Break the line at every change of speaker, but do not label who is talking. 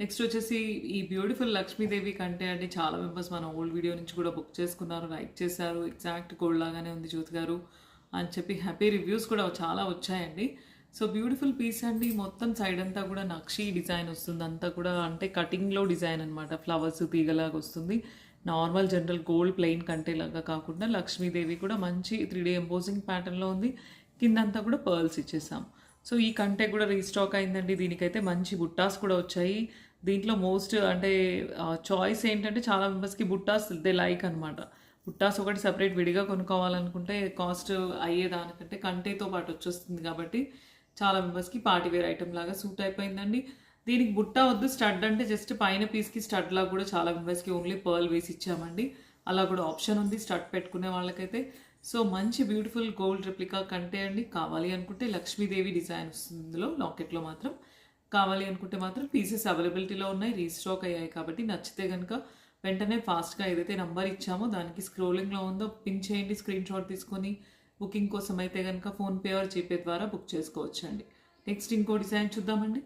Next వచ్చేసి ఈ beautiful Lakshmidevi కంటే అండి చాలా మెంబర్స్ మన ఓల్డ్ వీడియో నుంచి కూడా బుక్ చేసుకున్నారు, లైక్ చేశారు. ఎగ్జాక్ట్ గోల్డ్ లాగానే ఉంది జ్యోతి గారు అని చెప్పి హ్యాపీ రివ్యూస్ కూడా చాలా వచ్చాయండి. సో బ్యూటిఫుల్ పీస్ అండి. మొత్తం సైడ్ అంతా కూడా నక్షి డిజైన్ వస్తుంది, అంతా కూడా అంటే కటింగ్లో డిజైన్ అనమాట. ఫ్లవర్స్ తీగలాగా వస్తుంది. నార్మల్ జనరల్ గోల్డ్ ప్లెయిన్ కంటేలాగా కాకుండా లక్ష్మీదేవి కూడా మంచి 3D ఎంపోజింగ్ ప్యాటర్న్లో ఉంది. కిందంతా కూడా పర్ల్స్ ఇచ్చేసాం. సో ఈ కంటే కూడా రీస్టాక్ అయిందండి. దీనికైతే మంచి బుట్టాస్ కూడా వచ్చాయి. దీంట్లో మోస్ట్ అంటే చాయిస్ ఏంటంటే చాలా మెంబర్స్కి బుట్టాస్ దే లైక్ అనమాట. బుట్టాస్ ఒకటి సపరేట్ విడిగా కొనుక్కోవాలనుకుంటే కాస్ట్ అయ్యేదానికంటే కంటేతో పాటు వచ్చేస్తుంది కాబట్టి చాలా మెంబర్స్కి పార్టీ వేర్ ఐటమ్ లాగా సూట్ అయిపోయిందండి. దీనికి బుట్ట వద్దు, స్టడ్ అంటే జస్ట్ పైన పీస్కి స్టడ్ లాగా కూడా చాలా మెంబర్స్కి ఓన్లీ పర్ల్ వేసి ఇచ్చామండి. అలా కూడా ఆప్షన్ ఉంది స్టడ్ పెట్టుకునే వాళ్ళకైతే. సో మంచి బ్యూటిఫుల్ గోల్డ్ రెప్లికా కంటే అండి. కావాలి అనుకుంటే లక్ష్మీదేవి డిజైన్ వస్తుంది ఇందులో, లాకెట్లో మాత్రం. కావాలి అనుకుంటే మాత్రం పీసెస్ అవైలబిలిటీలో ఉన్నాయి, రీస్టాక్ అయ్యాయి కాబట్టి నచ్చితే కనుక వెంటనే ఫాస్ట్గా ఏదైతే నెంబర్ ఇచ్చామో దానికి స్క్రోలింగ్లో ఉందో పిన్ చేయండి, స్క్రీన్ షాట్ తీసుకొని. బుకింగ్ కోసం అయితే కనుక ఫోన్పే ఆర్ జీపే ద్వారా బుక్ చేసుకోవచ్చండి. నెక్స్ట్ ఇంకో డిజైన్ చూద్దామండి.